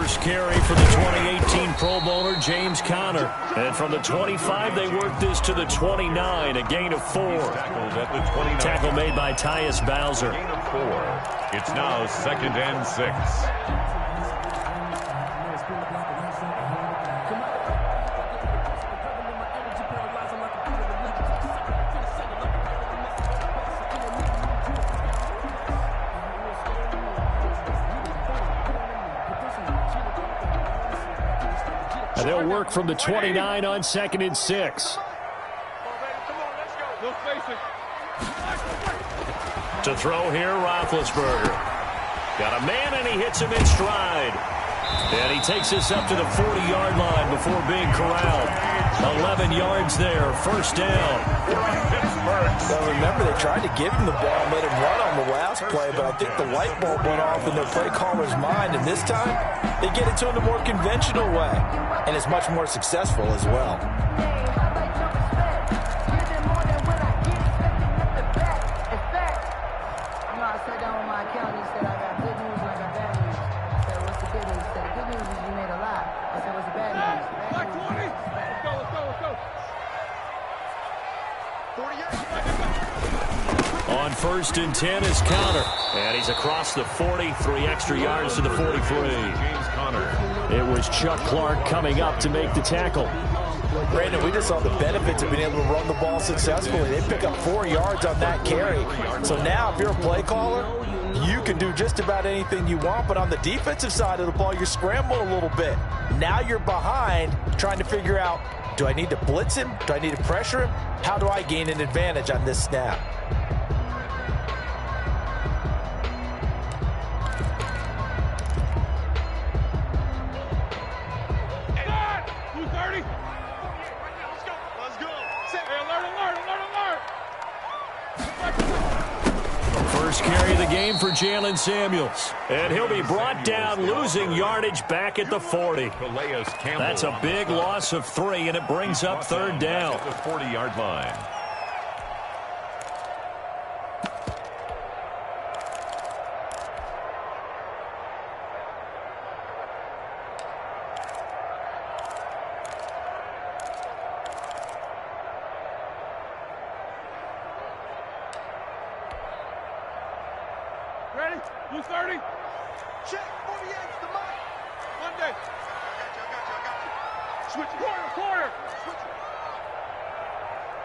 first carry for the 2018 Pro Bowler, James Conner. And from the 25, they work this to the 29, a gain of 4. Tackle made by Tyus Bowser. Gain of 4. It's now 2nd and 6. And they'll work from the 29 on 2nd and 6. To throw here, Roethlisberger. Got a man, and he hits him in stride. And he takes this up to the 40-yard line before being corralled. 11 yards there, first down. Well, remember, they tried to give him the ball and let him run on the last play, but I think the light bulb went off in their play caller's mind, and this time they get it to him the more conventional way, and it's much more successful as well. On 1st and 10 is Conner. And he's across the 40, 3 extra yards to the 43. James Conner. It was Chuck Clark coming up to make the tackle. Brandon, we just saw the benefits of being able to run the ball successfully. They pick up 4 yards on that carry. So now, if you're a play caller, you can do just about anything you want. But on the defensive side of the ball, you're scrambling a little bit. Now you're behind, trying to figure out, do I need to blitz him? Do I need to pressure him? How do I gain an advantage on this snap? First carry of the game for Jalen Samuels. And he'll be brought down, losing yardage back at the 40. That's a big loss of 3, and it brings up 3rd down. At the 40-yard line. Ready? Blue 30. Check. 48 to Mike. Monday. I got you. Switch it. Quarter. Switch it.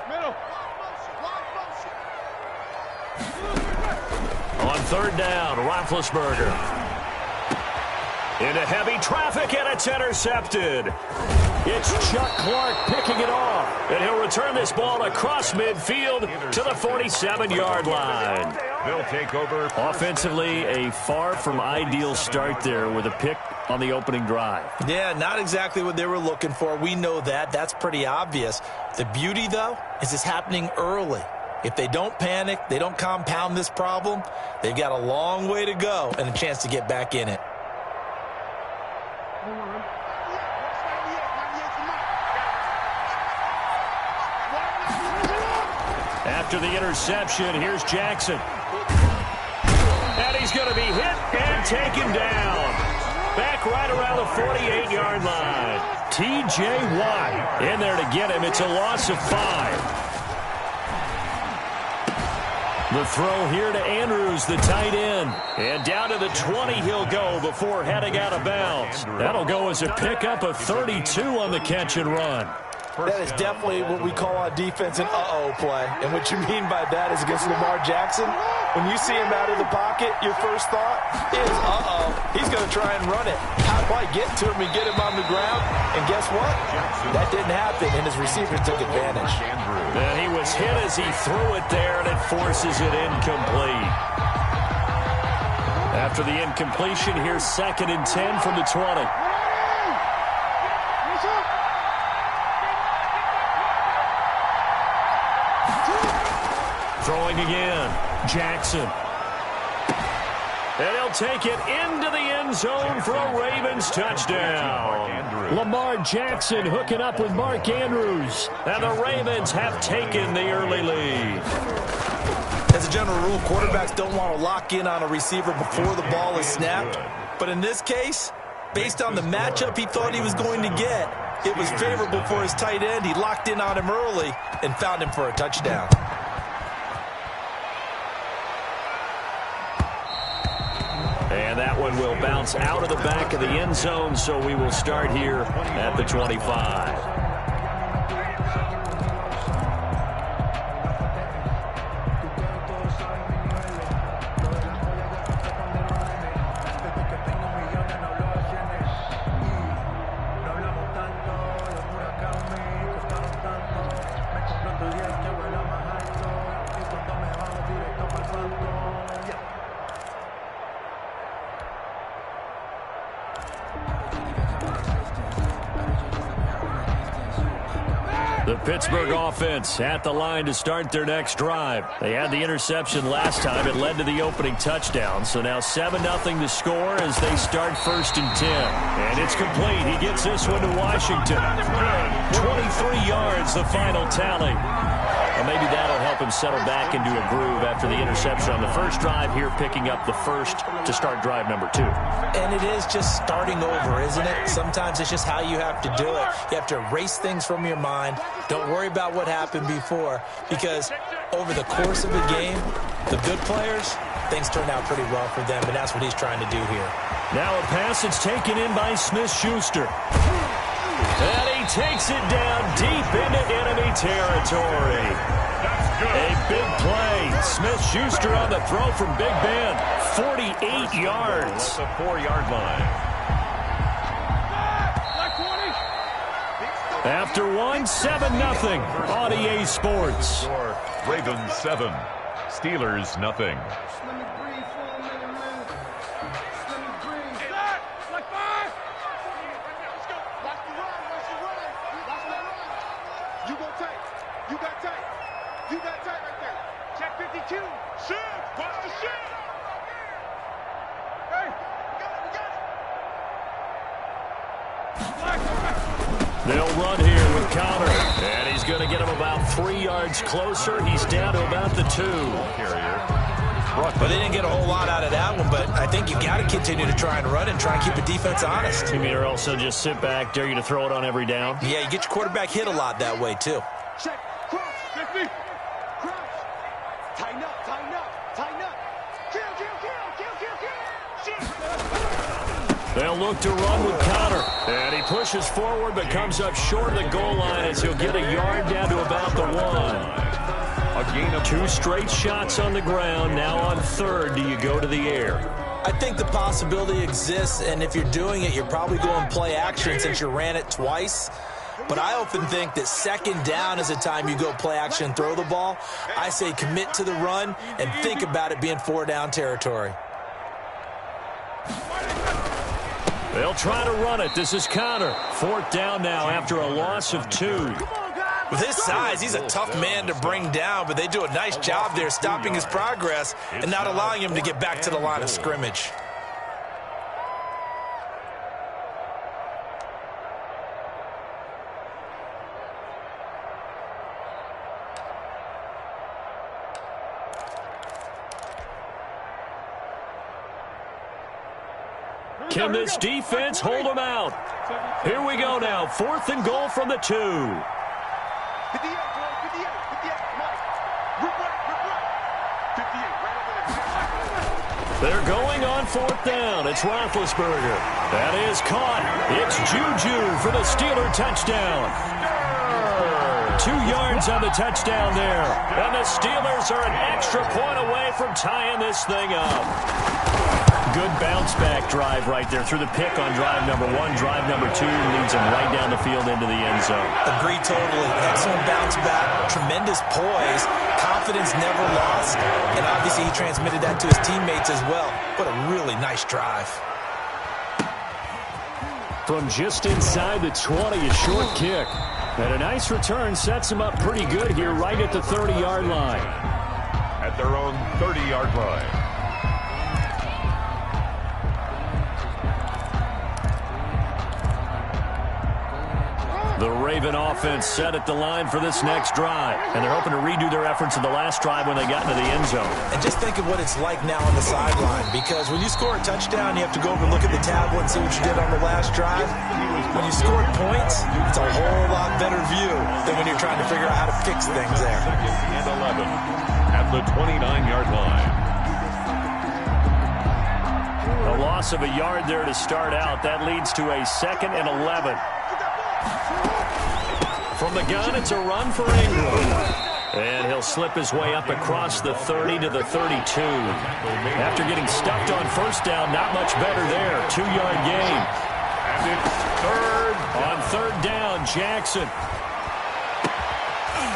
Middle. Wide motion. On 3rd down, Roethlisberger. Into heavy traffic, and it's intercepted. It's Chuck Clark picking it off. And he'll return this ball across midfield to the 47-yard line. They'll take over. Offensively, a far from ideal start there with a pick on the opening drive. Yeah, not exactly what they were looking for. We know that. That's pretty obvious. The beauty, though, is it's happening early. If they don't panic, they don't compound this problem, they've got a long way to go and a chance to get back in it. After the interception, here's Jackson. And he's going to be hit and taken down. Back right around the 48-yard line. T.J. Watt in there to get him. It's a loss of 5. The throw here to Andrews, the tight end. And down to the 20 he'll go before heading out of bounds. That'll go as a pickup of 32 on the catch and run. That is definitely what we call on defense an uh-oh play. And what you mean by that is against Lamar Jackson, when you see him out of the pocket, your first thought is, uh-oh, he's going to try and run it. How do I get to him and get him on the ground? And guess what? That didn't happen, and his receivers took advantage. And he was hit as he threw it there, and it forces it incomplete. After the incompletion, here's 2nd and 10 from the 20. Throwing again, Jackson. And he'll take it into the end zone for a Ravens touchdown. Lamar Jackson hooking up with Mark Andrews. And the Ravens have taken the early lead. As a general rule, quarterbacks don't want to lock in on a receiver before the ball is snapped. But in this case, Based on the matchup he thought he was going to get, it was favorable for his tight end. He locked in on him early and found him for a touchdown. And that one will bounce out of the back of the end zone, so we will start here at the 25. The Pittsburgh offense at the line to start their next drive. They had the interception last time. It led to the opening touchdown. So now 7-0 to score as they start 1st and 10. And it's complete. He gets this one to Washington. 23 yards, the final tally. Well, maybe that'll help him settle back into a groove after the interception on the first drive here, picking up the first to start drive number 2. And it is just starting over, isn't it? Sometimes it's just how you have to do it. You have to erase things from your mind. Don't worry about what happened before, because over the course of the game, the good players, things turn out pretty well for them, and that's what he's trying to do here. Now a pass that's taken in by Smith-Schuster. And he takes it down deep into enemy territory. A big play. Smith-Schuster on the throw from Big Ben. 48 yards. At the 4-yard line. After one, 7-0 on EA Sports. Ravens 7, Steelers nothing. They'll run here with Connor, and he's going to get him about 3 yards closer. He's down to about the 2. But they didn't get a whole lot out of that one, but I think you got to continue to try and run and try and keep the defense honest. You mean, or also just sit back, dare you to throw it on every down? Yeah, you get your quarterback hit a lot that way, too. Check. Cross. 50. Cross. Tighten up. Tighten up. Tighten up. Kill. They'll look to run with Connor. And he pushes forward but comes up short of the goal line as he'll get a yard down to about the 1. A gain of 2 straight shots on the ground. Now on 3rd, do you go to the air? I think the possibility exists, and if you're doing it, you're probably going play action since you ran it twice. But I often think that 2nd down is the time you go play action and throw the ball. I say commit to the run and think about it being 4-down territory. They'll try to run it. This is Connor. 4th down now after a loss of 2. With his size, he's a tough man to bring down, but they do a nice job there stopping his progress and not allowing him to get back to the line of scrimmage. Can this defense hold him out? Here we go now. 4th and goal from the 2. 58, 58, Mike. Rip right. 58, right over there. They're going on 4th down. It's Roethlisberger. That is caught. It's Juju for the Steeler touchdown. 2 yards on the touchdown there. And the Steelers are an extra point away from tying this thing up. Good bounce-back drive right there through the pick on drive number 1. Drive number 2 leads him right down the field into the end zone. Agree totally. Excellent bounce back. Tremendous poise. Confidence never lost. And obviously he transmitted that to his teammates as well. What a really nice drive. From just inside the 20, a short kick. And a nice return sets him up pretty good here right at the 30-yard line. At their own 30-yard line. The Raven offense set at the line for this next drive, and they're hoping to redo their efforts in the last drive when they got into the end zone. And just think of what it's like now on the sideline, because when you score a touchdown, you have to go over and look at the tablet and see what you did on the last drive. When you scored points, it's a whole lot better view than when you're trying to figure out how to fix things there. 2nd and 11 at the 29-yard line. A loss of a yard there to start out. That leads to a 2nd and 11. From the gun, it's a run for Ingram. And he'll slip his way up across the 30 to the 32. After getting stuffed on first down, not much better there. 2-yard gain. And it's third. On third down, Jackson.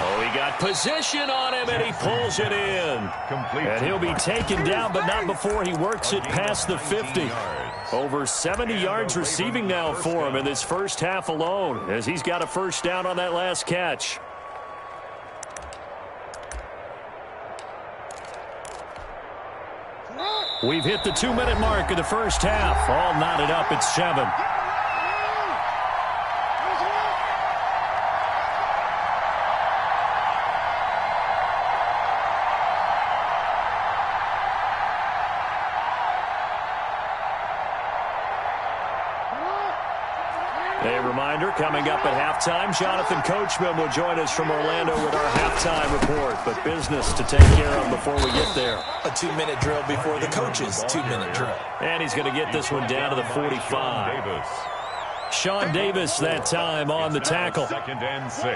Oh, he got position on him, and he pulls it in. Complete. And he'll be taken down, but not before he works it past the 50. Over 70 yards receiving now for him in this first half alone, as he's got a first down on that last catch. We've hit the 2-minute mark of the first half. All knotted up at 7. A reminder, coming up at halftime, Jonathan Coachman will join us from Orlando with our halftime report. But business to take care of before we get there. A 2-minute drill before the coach's 2-minute drill. And he's going to get this one down to the 45. Sean Davis that time on the tackle. 2nd and 6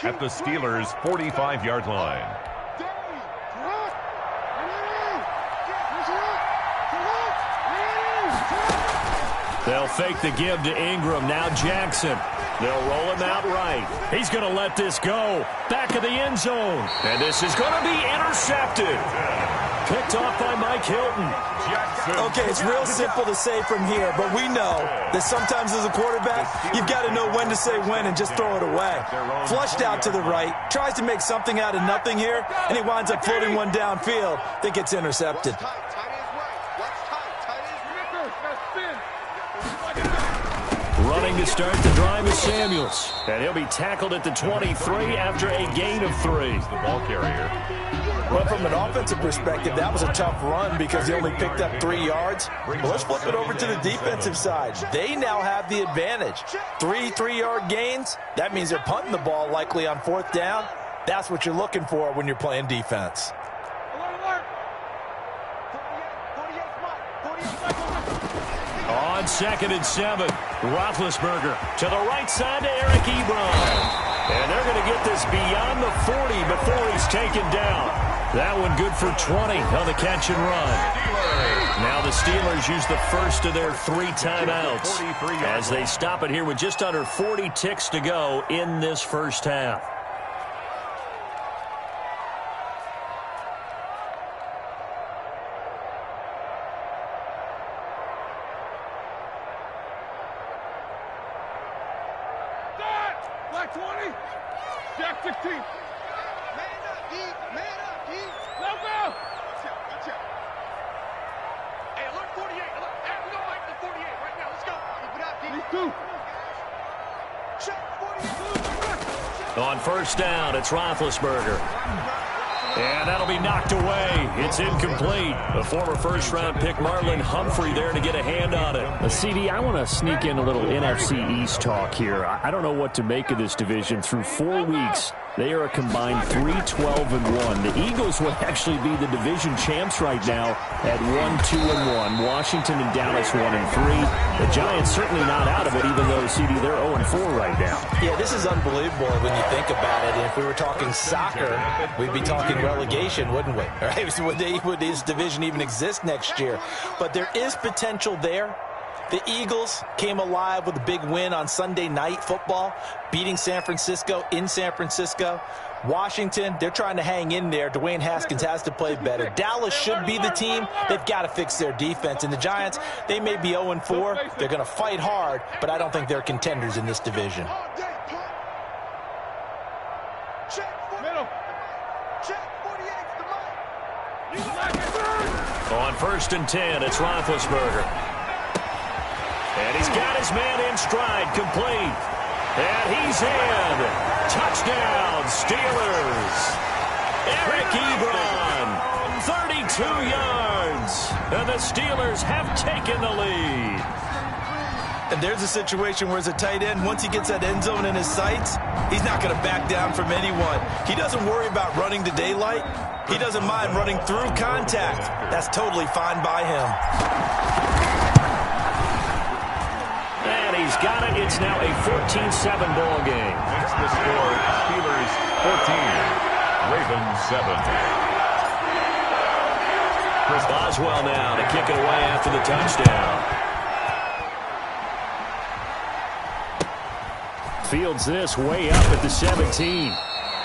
at the Steelers' 45-yard line. They'll fake the give to Ingram. Now Jackson. They'll roll him out right. He's going to let this go. Back of the end zone. And this is going to be intercepted. Picked off by Mike Hilton. Okay, it's real simple to say from here, but we know that sometimes as a quarterback, you've got to know when to say when and just throw it away. Flushed out to the right, tries to make something out of nothing here, and he winds up floating one downfield that gets intercepted. Running to start the drive is Samuels. And he'll be tackled at the 23 after a gain of 3. The ball carrier. Well, from an offensive perspective, that was a tough run because he only picked up 3 yards. But let's flip it over to the defensive side. They now have the advantage. 3 3-yard gains. That means they're punting the ball likely on 4th down. That's what you're looking for when you're playing defense. On 2nd and 7, Roethlisberger to the right side to Eric Ebron. And they're going to get this beyond the 40 before he's taken down. That one good for 20 on the catch and run. Now the Steelers use the first of their 3 timeouts as they stop it here with just under 40 ticks to go in this first half. Black 20. Jack 16. Man up, D. Man up, D. Left out. Watch out. Hey, alert 48. Alert. Hey, we don't like the 48 right now. Let's go. Keep it up, D. These 2. Check 48. On first down, it's Roethlisberger. And that'll be knocked away. It's incomplete. The former first-round pick Marlon Humphrey there to get a hand on it. CD, I want to sneak in a little NFC East talk here. I don't know what to make of this division. Through 4 weeks, they are a combined 3-12-1. The Eagles would actually be the division champs right now at 1-2-1. Washington and Dallas 1-3. The Giants certainly not out of it, even though, CD, they're 0-4 right now. Yeah, this is unbelievable when you think about it. And if we were talking soccer, we'd be talking relegation, wouldn't we? Right? Would this division even exist next year? But there is potential there. The Eagles came alive with a big win on Sunday Night Football, beating San Francisco in San Francisco. Washington, they're trying to hang in there. Dwayne Haskins has to play better. Dallas should be the team. They've got to fix their defense. And the Giants, they may be 0-4. They're going to fight hard, but I don't think they're contenders in this division. On 1st and 10, it's Roethlisberger. And he's got his man in stride, complete. And he's in. Touchdown, Steelers. Eric Ebron, 32 yards. And the Steelers have taken the lead. And there's a situation where as a tight end, once he gets that end zone in his sights, he's not going to back down from anyone. He doesn't worry about running to daylight. He doesn't mind running through contact. That's totally fine by him. And he's got it. It's now a 14-7 ball game. Makes the score Steelers 14, Ravens 7. Chris Boswell now to kick it away after the touchdown. Fields this way up at the 17.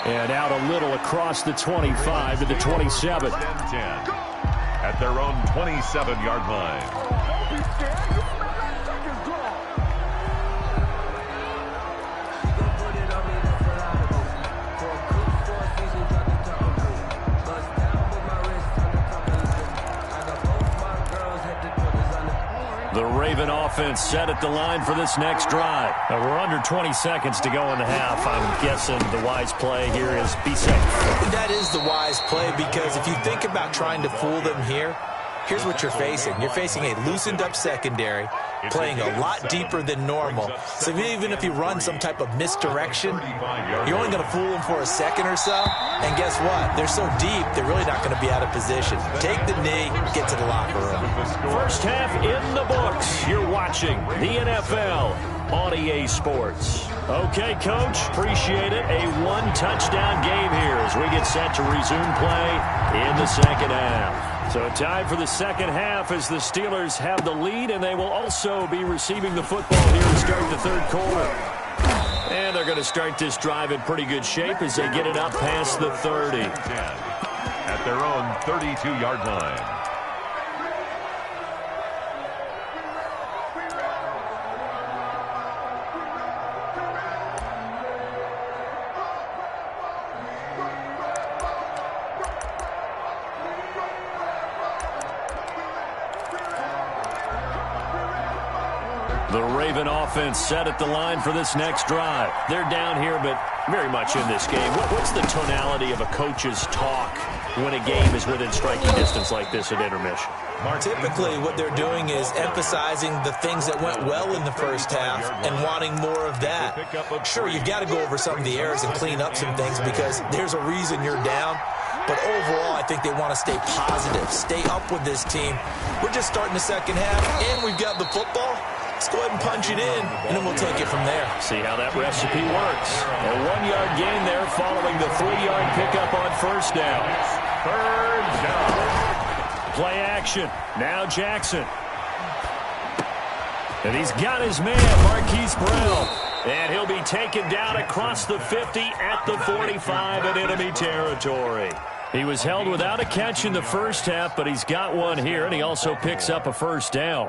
And out a little across the 25 to the 27. 10-10 at their own 27-yard line. The Raven offense set at the line for this next drive. Now we're under 20 seconds to go in the half. I'm guessing the wise play here is be safe. That is the wise play, because if you think about trying to fool them here, here's what you're facing. You're facing a loosened up secondary, playing a lot deeper than normal. So even if you run some type of misdirection, you're only going to fool them for a second or so. And guess what? They're so deep, they're really not going to be out of position. Take the knee, get to the locker room. First half in the books. You're watching the NFL on EA Sports. Okay, Coach, appreciate it. A one-touchdown game here as we get set to resume play in the second half. So time for the second half as the Steelers have the lead, and they will also be receiving the football here to start the third quarter. And they're going to start this drive in pretty good shape as they get it up past the 30. At their own 32-yard line. The Raven offense set at the line for this next drive. They're down here, but very much in this game. What's the tonality of a coach's talk when a game is within striking distance like this at intermission? Typically, what they're doing is emphasizing the things that went well in the first half and wanting more of that. Sure, you've got to go over some of the errors and clean up some things because there's a reason you're down. But overall, I think they want to stay positive, stay up with this team. We're just starting the second half, and we've got the football. Let's go ahead and punch it in, and then we'll take it from there. See how that recipe works. A 1-yard gain there following the 3-yard pickup on first down. Third down. Play action. Now Jackson. And he's got his man, Marquise Brown. And he'll be taken down across the 50 at the 45 in enemy territory. He was held without a catch in the first half, but he's got one here, and he also picks up a first down.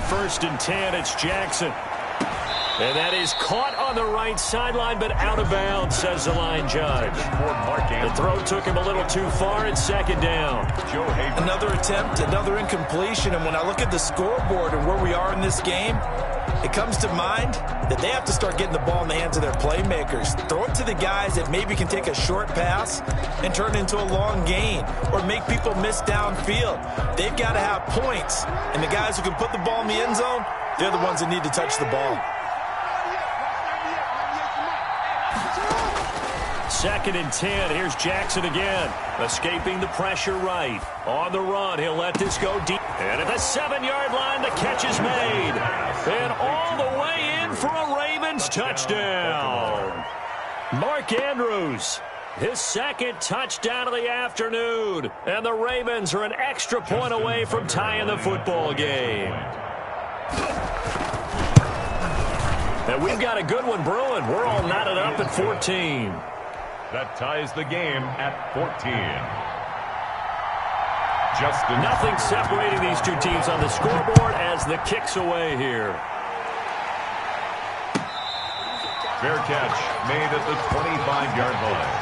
First and 10, it's Jackson. And that is caught on the right sideline, but out of bounds, says the line judge. The throw took him a little too far. It's second down. Another attempt, another incompletion. And when I look at the scoreboard and where we are in this game, it comes to mind that they have to start getting the ball in the hands of their playmakers. Throw it to the guys that maybe can take a short pass and turn it into a long gain or make people miss downfield. They've got to have points. And the guys who can put the ball in the end zone, they're the ones that need to touch the ball. Second and 10. Here's Jackson again. Escaping the pressure right. On the run, he'll let this go deep. And at the 7-yard line, the catch is made. And all the way in for a Ravens touchdown. Mark Andrews, his second touchdown of the afternoon. And the Ravens are an extra point away from tying the football game. And we've got a good one brewing. We're all knotted up at 14. That ties the game at 14. Nothing separating these two teams on the scoreboard as the kick's away here. Fair catch made at the 25-yard line.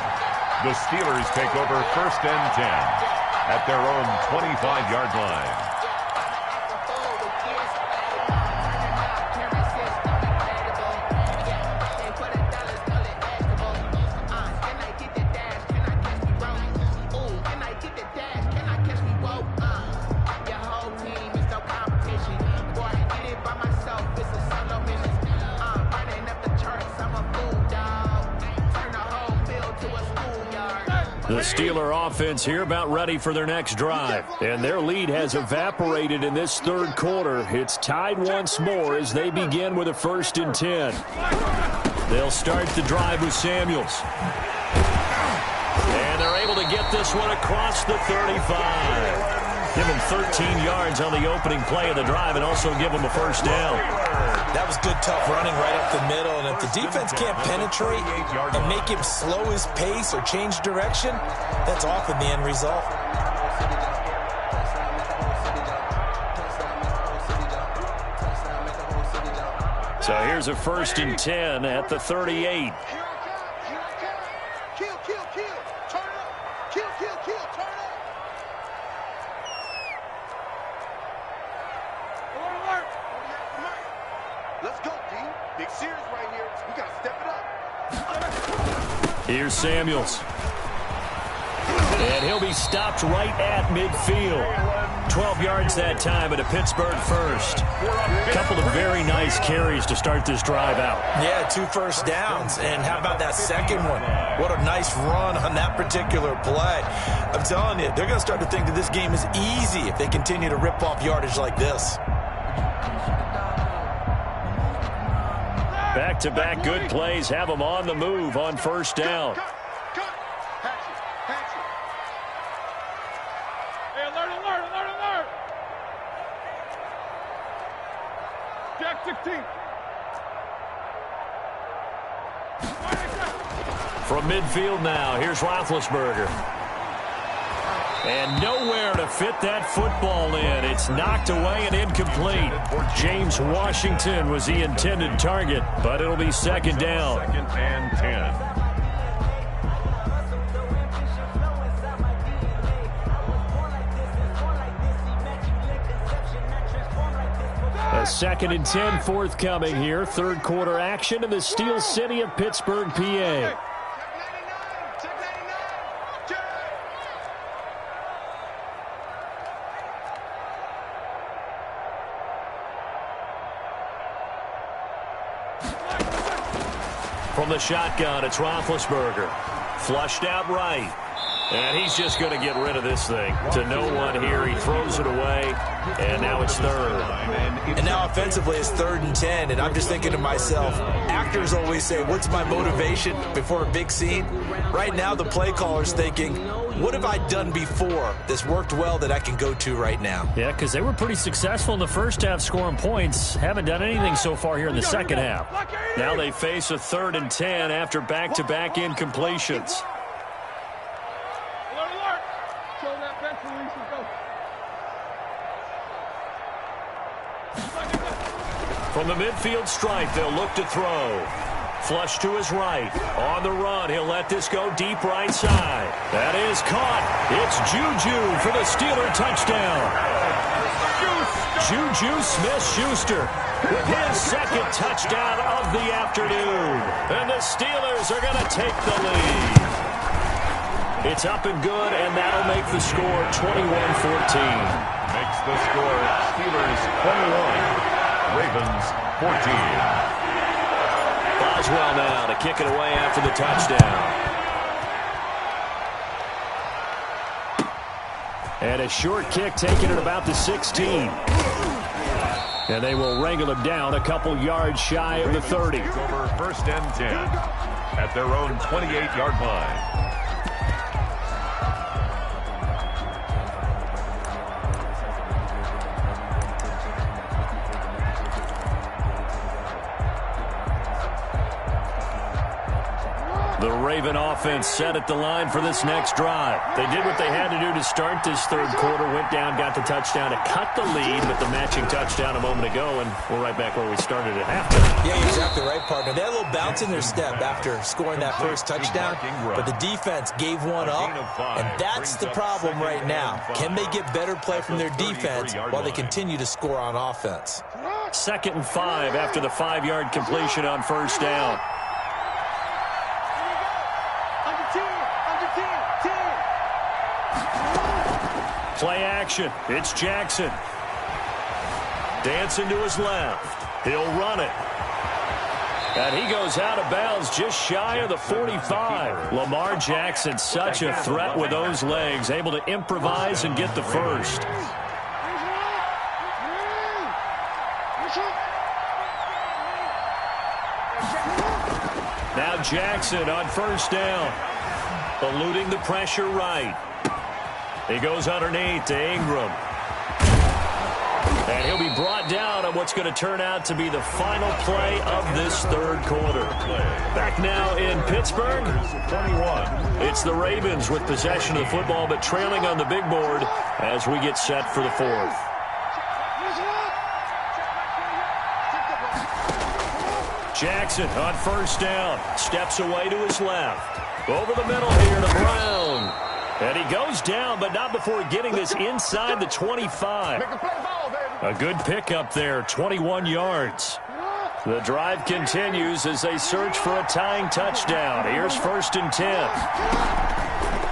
The Steelers take over 1st and 10 at their own 25-yard line. The Steeler offense here about ready for their next drive. And their lead has evaporated in this third quarter. It's tied once more as they begin with a 1st and 10. They'll start the drive with Samuels. And they're able to get this one across the 35. Give them 13 yards on the opening play of the drive and also give them a 1st down. That was good, tough running right up the middle. And if the defense can't penetrate and make him slow his pace or change direction, that's often the end result. So here's a 1st and 10 at the 38. Let's go, D. Big series right here. We got to step it up. Here's Samuels. And he'll be stopped right at midfield. 12 yards that time at a Pittsburgh 1st. A couple of very nice carries to start this drive out. Yeah, 2 first downs. And how about that second one? What a nice run on that particular play. I'm telling you, they're going to start to think that this game is easy if they continue to rip off yardage like this. Back-to-back good plays have them on the move on 1st down. Hey, alert. Jack 16. From midfield now, here's Roethlisberger. And nowhere to fit that football in. It's knocked away and incomplete. James Washington was the intended target, but it'll be 2nd down. 2nd and 10. A 2nd and 10 forthcoming here. Third quarter action in the Steel City of Pittsburgh, PA. From the shotgun, it's Roethlisberger. Flushed out right. And he's just going to get rid of this thing. To no one here. He throws it away. And now it's 3rd. And now offensively it's 3rd and 10. And I'm just thinking to myself, actors always say, what's my motivation before a big scene? Right now the play caller's thinking, what have I done before that's worked well that I can go to right now? Yeah, because they were pretty successful in the first half scoring points. Haven't done anything so far here in the second half. Now they face a 3rd and 10 after back-to-back incompletions. Alert. Show that bench release and go. From the midfield stripe, they'll look to throw. Flush to his right. On the run, he'll let this go deep right side. That is caught. It's Juju for the Steeler touchdown. Juju Smith-Schuster with his 2nd touchdown of the afternoon. And the Steelers are going to take the lead. It's up and good, and that'll make the score 21-14. Makes the score Steelers 21, Ravens 14. Boswell now to kick it away after the touchdown. And a short kick taken at about the 16. And they will wrangle him down a couple yards shy of the 30. Over 1st and 10 at their own 28-yard line. Raven offense set at the line for this next drive. They did what they had to do to start this third quarter, went down, got the touchdown to cut the lead with the matching touchdown a moment ago, and we're right back where we started at halftime. Yeah, you're exactly right, partner. They had a little bounce in their step after scoring that first touchdown, but the defense gave one up, and that's the problem right now. Can they get better play from their defense while they continue to score on offense? 2nd and 5 after the 5-yard completion on first down. Play action. It's Jackson. Dancing to his left. He'll run it. And he goes out of bounds just shy of the 45. Lamar Jackson, such a threat with those legs, able to improvise and get the first. Now Jackson on first down. Eluding the pressure right. He goes underneath to Ingram. And he'll be brought down on what's going to turn out to be the final play of this third quarter. Back now in Pittsburgh. 21. It's the Ravens with possession of the football, but trailing on the big board as we get set for the fourth. Jackson on first down. Steps away to his left. Over the middle here to Brown. And he goes down, but not before getting this inside the 25. A good pickup there, 21 yards. The drive continues as they search for a tying touchdown. Here's 1st and 10.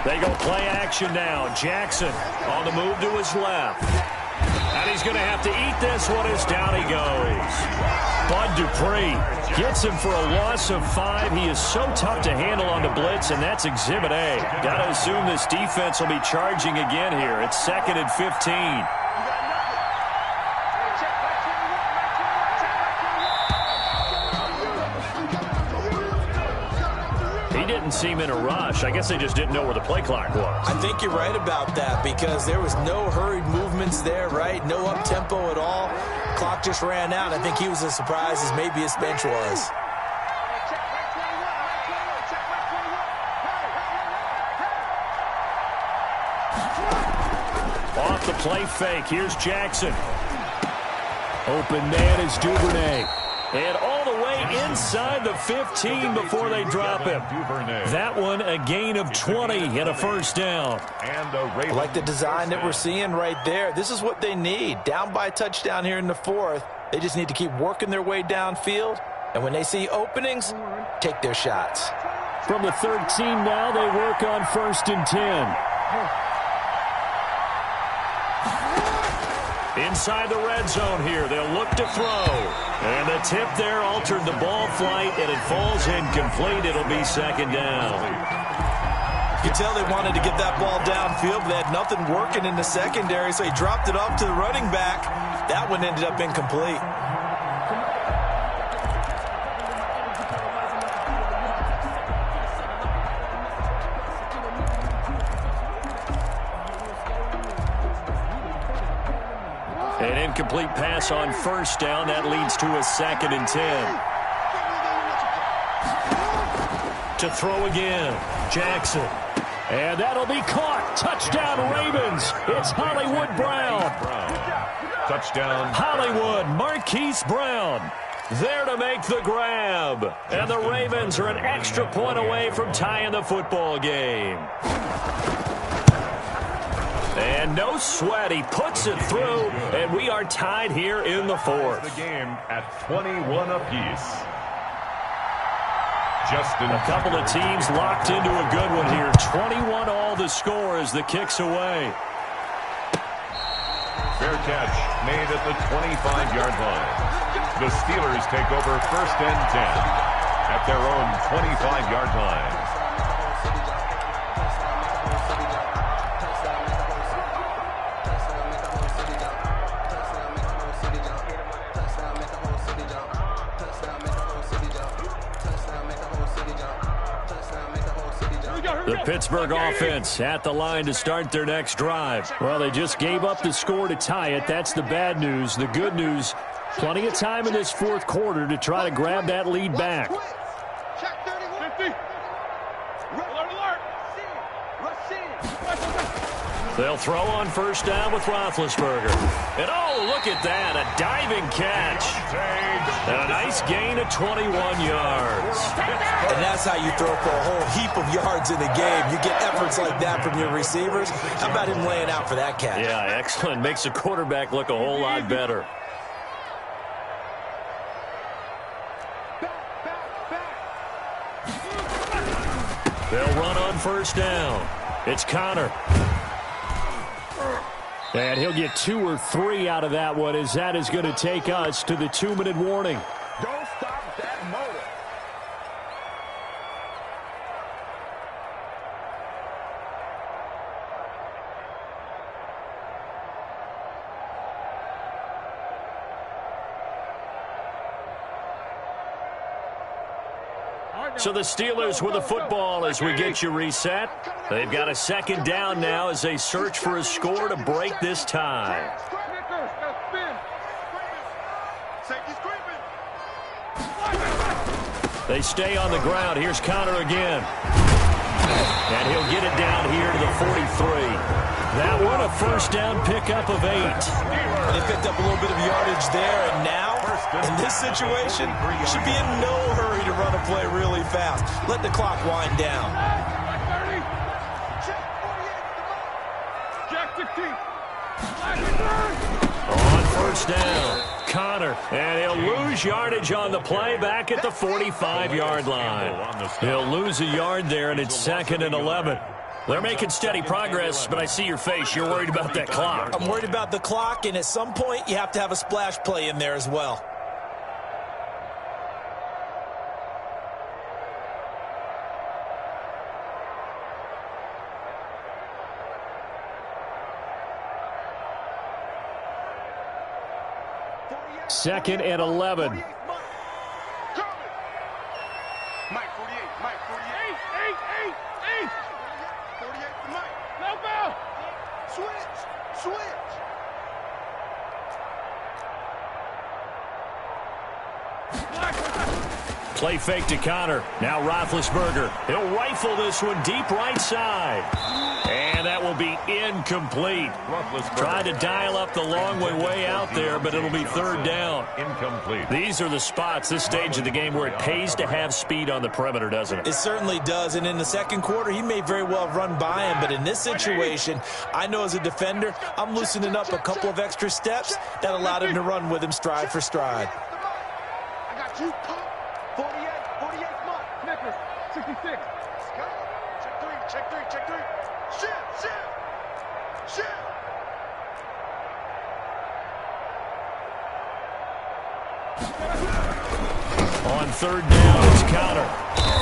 They go play action now. Jackson on the move to his left. And he's going to have to eat this one as down he goes. Bud Dupree gets him for a loss of 5. He is so tough to handle on the blitz, and that's Exhibit A. Got to assume this defense will be charging again here. It's 2nd and 15. Didn't seem in a rush. I guess they just didn't know where the play clock was. I think you're right about that because there was no hurried movements there, right? No up-tempo at all. Clock just ran out. I think he was as surprised as maybe his bench was. Off the play fake. Here's Jackson. Open man is Duvernay. And all the way inside the 15 before they drop him. That one a gain of 20 and a first down. I like the design that we're seeing right there. This is what they need. Down by a touchdown here in the fourth. They just need to keep working their way downfield. And when they see openings, take their shots. From the 13 now, they work on 1st and 10. Inside the red zone here, they'll look to throw. And the tip there altered the ball flight, and it falls incomplete. It'll be 2nd down. You can tell they wanted to get that ball downfield, but they had nothing working in the secondary, so he dropped it off to the running back. That one ended up incomplete. An incomplete pass on first down. That leads to a 2nd and 10. To throw again, Jackson. And that'll be caught. Touchdown, Ravens. It's Hollywood Brown. Touchdown. Hollywood, Marquise Brown. There to make the grab. And the Ravens are an extra point away from tying the football game. And no sweat, he puts it through, and we are tied here in the fourth. The game at 21 apiece. Justin. A couple of teams locked into a good one here. 21 all the score as the kick's away. Fair catch made at the 25-yard line. The Steelers take over 1st and 10 at their own 25-yard line. The Pittsburgh offense at the line to start their next drive. Well, they just gave up the score to tie it. That's the bad news. The good news, plenty of time in this fourth quarter to try to grab that lead back. They'll throw on first down with Roethlisberger. And oh, look at that, a diving catch. And a nice gain of 21 yards. And that's how you throw for a whole heap of yards in the game. You get efforts like that from your receivers. How about him laying out for that catch? Yeah, excellent. Makes the quarterback look a whole lot better. They'll run on first down. It's Connor. And he'll get 2 or 3 out of that one, as that is going to take us to the 2-minute warning. Don't stop that motor. So the Steelers with the football as we get you reset. They've got a second down now as they search for a score to break this tie. They stay on the ground. Here's Connor again. And he'll get it down here to the 43. That one a first down pickup of 8. They picked up a little bit of yardage there, and now, in this situation, you should be in no hurry to run a play really fast. Let the clock wind down. On first down, Connor, and he'll lose yardage on the play back at the 45-yard line. He'll lose a yard there, and it's 2nd and 11. They're making steady progress, but I see your face. You're worried about that clock. I'm worried about the clock, and at some point, you have to have a splash play in there as well. Second and 11. Mike 48, Mike 48. 8. 48 to Mike. Now bell. Switch. Play fake to Connor. Now Roethlisberger. He'll rifle this one deep right side. And that will be incomplete. Tried to dial up the long way out there, but it'll be 3rd down. Incomplete. These are the spots, this stage of the game, where it pays to have speed on the perimeter, doesn't it? It certainly does, and in the second quarter, he may very well run by him, but in this situation, I know as a defender, I'm loosening up a couple of extra steps that allowed him to run with him stride for stride. I got you. 48 Mike. Snickers. 66. Let's go. Check three. Shit. On 3rd down, it's Connor.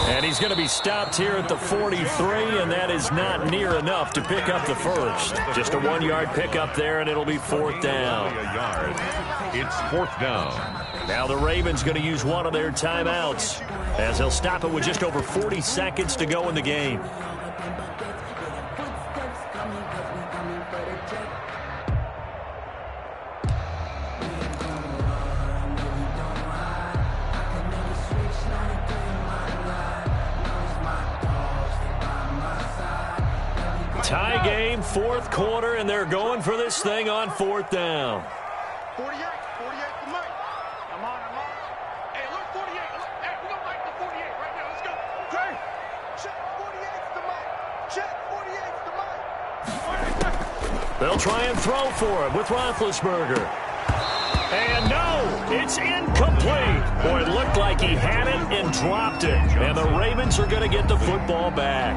And he's going to be stopped here at the 43, and that is not near enough to pick up the first. Just a 1-yard pickup there, and it'll be 4th down. It's 4th down. Now the Ravens going to use one of their timeouts, as they'll stop it with just over 40 seconds to go in the game. Tie game, 4th quarter, and they're going for this thing on 4th down. 48 to Mike. I'm on. Hey, look, 48. Hey, we don't like the 48 right now. Let's go. Okay. Check 48's the Mike. They'll try and throw for it with Roethlisberger. And no, it's incomplete. Boy, it looked like he had it and dropped it. And the Ravens are going to get the football back.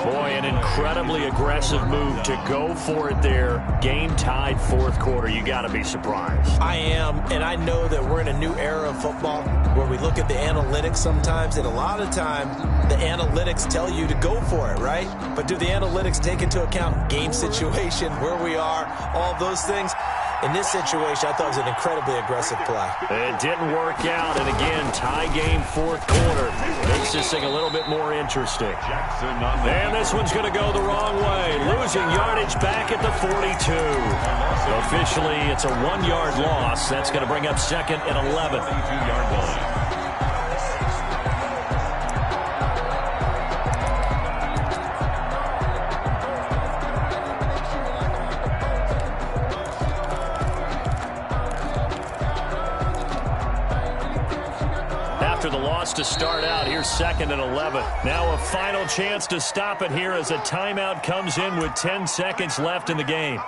Boy, an incredibly aggressive move to go for it there. Game tied 4th quarter. You got to be surprised. I am, and I know that we're in a new era of football where we look at the analytics sometimes, and a lot of time the analytics tell you to go for it, right? But do the analytics take into account game situation, where we are, all those things? In this situation, I thought it was an incredibly aggressive play. It didn't work out, and again, tie game 4th quarter. Makes this thing a little bit more interesting. And this one's going to go the wrong way. Losing yardage back at the 42. Officially, it's a 1-yard loss. That's going to bring up 2nd and 11. 2-yard line. after the loss to start out. Here's 2nd and 11. Now a final chance to stop it here as a timeout comes in with 10 seconds left in the game.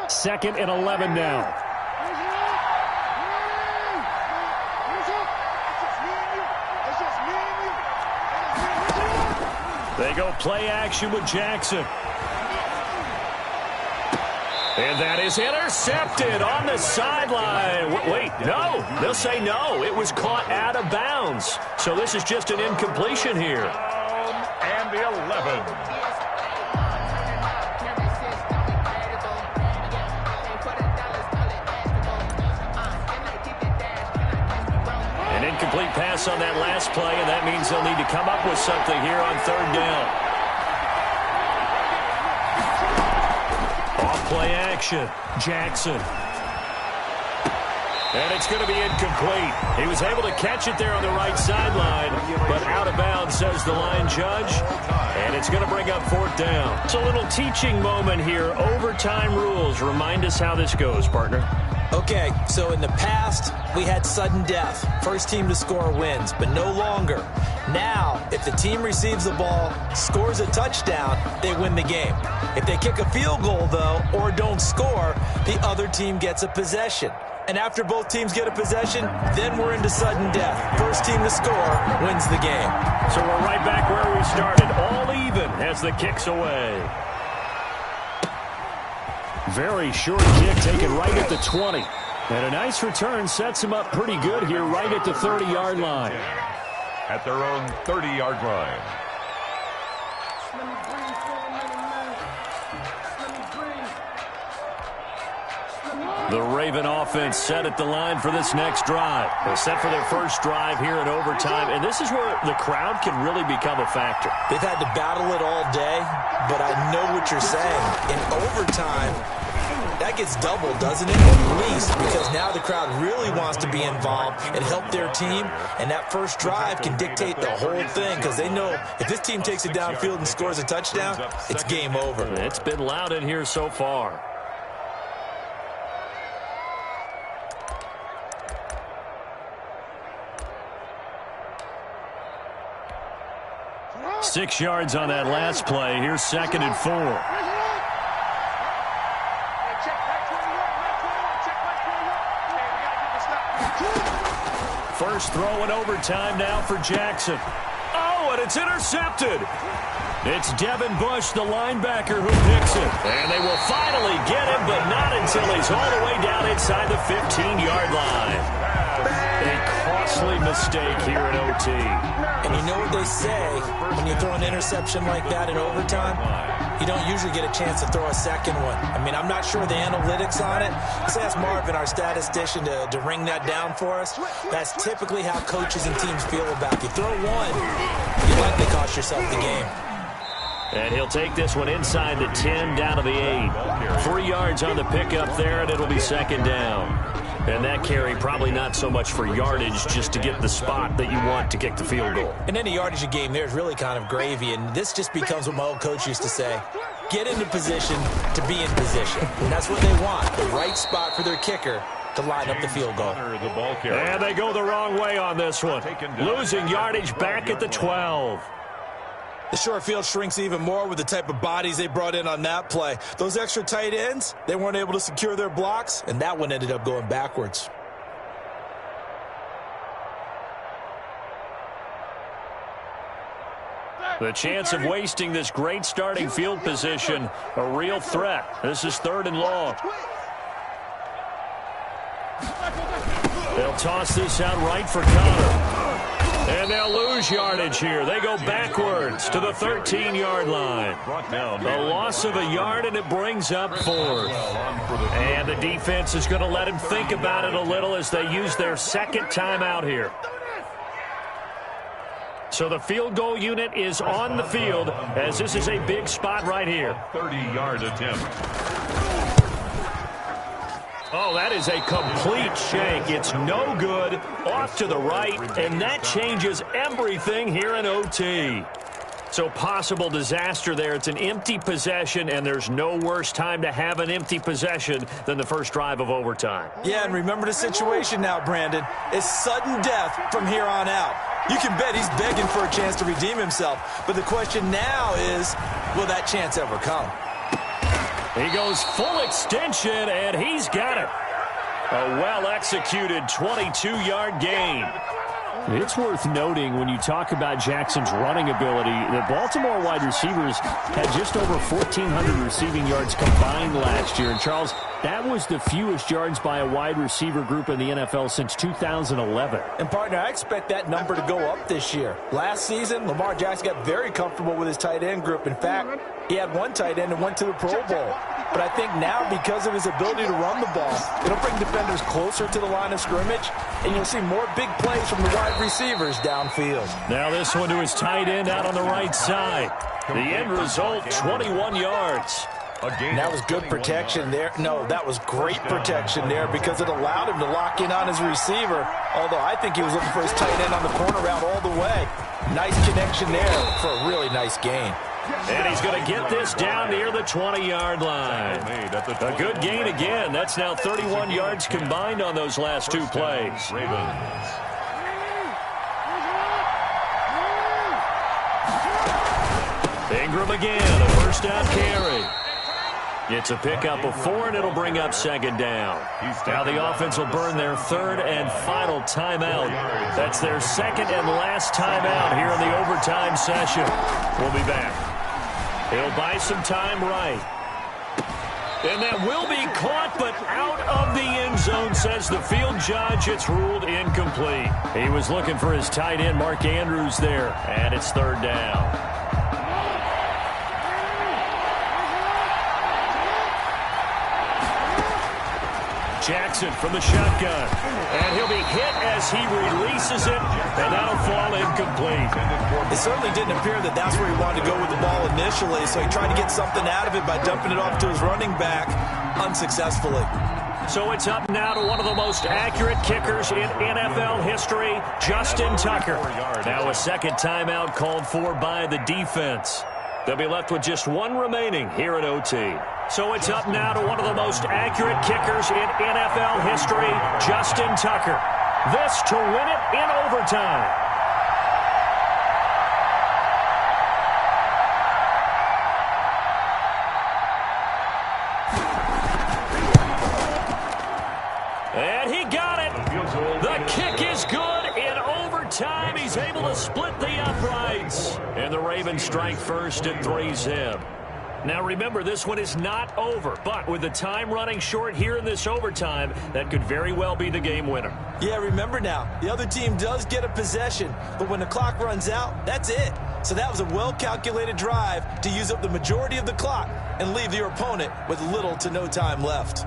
Second and 11 now. They go play action with Jackson. And that is intercepted on the sideline. Wait, no. They'll say no. It was caught out of bounds. So this is just an incompletion here. And the 11. Incomplete pass on that last play, and that means they'll need to come up with something here on 3rd down. Off play action. Jackson. And it's going to be incomplete. He was able to catch it there on the right sideline, but out of bounds, says the line judge. And it's going to bring up 4th down. It's a little teaching moment here. Overtime rules. Remind us how this goes, partner. Okay, so in the past, we had sudden death. First team to score wins, but no longer. Now, if the team receives the ball, scores a touchdown, they win the game. If they kick a field goal, though, or don't score, the other team gets a possession. And after both teams get a possession, then we're into sudden death. First team to score wins the game. So we're right back where we started, all even as the kick's away. Very short kick taken right at the 20. And a nice return sets him up pretty good here right at the 30-yard line. At their own 30-yard line. The Raven offense set at the line for this next drive. They're set for their first drive here in overtime, and this is where the crowd can really become a factor. They've had to battle it all day, but I know what you're saying. In overtime, that gets doubled, doesn't it? At least, because now the crowd really wants to be involved and help their team, and that first drive can dictate the whole thing because they know if this team takes it downfield and scores a touchdown, it's game over. It's been loud in here so far. Six yards on that last play. Here's 2nd and 4. First throw in overtime now for Jackson. Oh, and it's intercepted. It's Devin Bush, the linebacker, who picks it. And they will finally get him, but not until he's all the way down inside the 15-yard line. A costly mistake here in OT. And you know what they say, when you throw an interception like that in overtime, you don't usually get a chance to throw a second one. I mean, I'm not sure the analytics on it. Let's ask Marvin, our statistician, to ring that down for us. That's typically how coaches and teams feel about it. You throw one, you likely cost yourself the game. And he'll take this one inside the 10, down to the 8. 3 yards on the pickup there, and it'll be 2nd down. And that carry probably not so much for yardage, just to get the spot that you want to kick the field goal. In any yardage game, there's really kind of gravy, and this just becomes what my old coach used to say. Get into position to be in position. And that's what they want, the right spot for their kicker to line up the field goal. And they go the wrong way on this one. Losing yardage back at the 12. The short field shrinks even more with the type of bodies they brought in on that play. Those extra tight ends, they weren't able to secure their blocks, and that one ended up going backwards. The chance of wasting this great starting field position, a real threat. This is 3rd and long. They'll toss this out right for Connor. And they'll lose yardage here. They go backwards to the 13-yard line. A loss of a yard, and it brings up 4th. And the defense is going to let him think about it a little as they use their 2nd timeout here. So the field goal unit is on the field as this is a big spot right here. 30-yard attempt. Oh, that is a complete shank. It's no good, off to the right, and that changes everything here in OT. So possible disaster there. It's an empty possession, and there's no worse time to have an empty possession than the first drive of overtime. Yeah, and remember the situation now, Brandon. It's sudden death from here on out. You can bet he's begging for a chance to redeem himself. But the question now is, will that chance ever come? He goes full extension, and he's got it. A well-executed 22-yard gain. It's worth noting when you talk about Jackson's running ability, the Baltimore wide receivers had just over 1,400 receiving yards combined last year. And, Charles, that was the fewest yards by a wide receiver group in the NFL since 2011. And, partner, I expect that number to go up this year. Last season, Lamar Jackson got very comfortable with his tight end group. In fact, he had one tight end and went to the Pro Bowl. But I think now, because of his ability to run the ball, it'll bring defenders closer to the line of scrimmage, and you'll see more big plays from the wide receivers downfield. Now this one to his tight end out on the right side. The end result, 21 yards. That was good protection there. No, that was great protection there because it allowed him to lock in on his receiver, although I think he was looking for his tight end on the corner route all the way. Nice connection there for a really nice gain. And he's going to get this down near the 20-yard line. A good gain again. That's now 31 yards combined on those last two plays. Ingram again, a first down carry. It's a pickup of 4, and it'll bring up second down. Now the offense will burn their third and final timeout. That's their second and last timeout here in the overtime session. We'll be back. He'll buy some time right. And that will be caught, but out of the end zone, says the field judge. It's ruled incomplete. He was looking for his tight end, Mark Andrews, there, and it's third down. Jackson from the shotgun. And he'll be hit as he releases it, and that'll fall incomplete. It certainly didn't appear that that's where he wanted to go with the ball initially, so he tried to get something out of it by dumping it off to his running back unsuccessfully. So it's up now to one of the most accurate kickers in NFL history, Justin Tucker. Now a second timeout called for by the defense. They'll be left with just one remaining here at OT. So it's up now to one of the most accurate kickers in NFL history, Justin Tucker. This to win it in overtime. And he got it. The kick is good in overtime. He's able to split the uprights. And the Ravens strike first at 3-zip. Now remember, this one is not over, but with the time running short here in this overtime, that could very well be the game winner. Yeah, remember now, the other team does get a possession, but when the clock runs out, that's it. So that was a well-calculated drive to use up the majority of the clock and leave your opponent with little to no time left.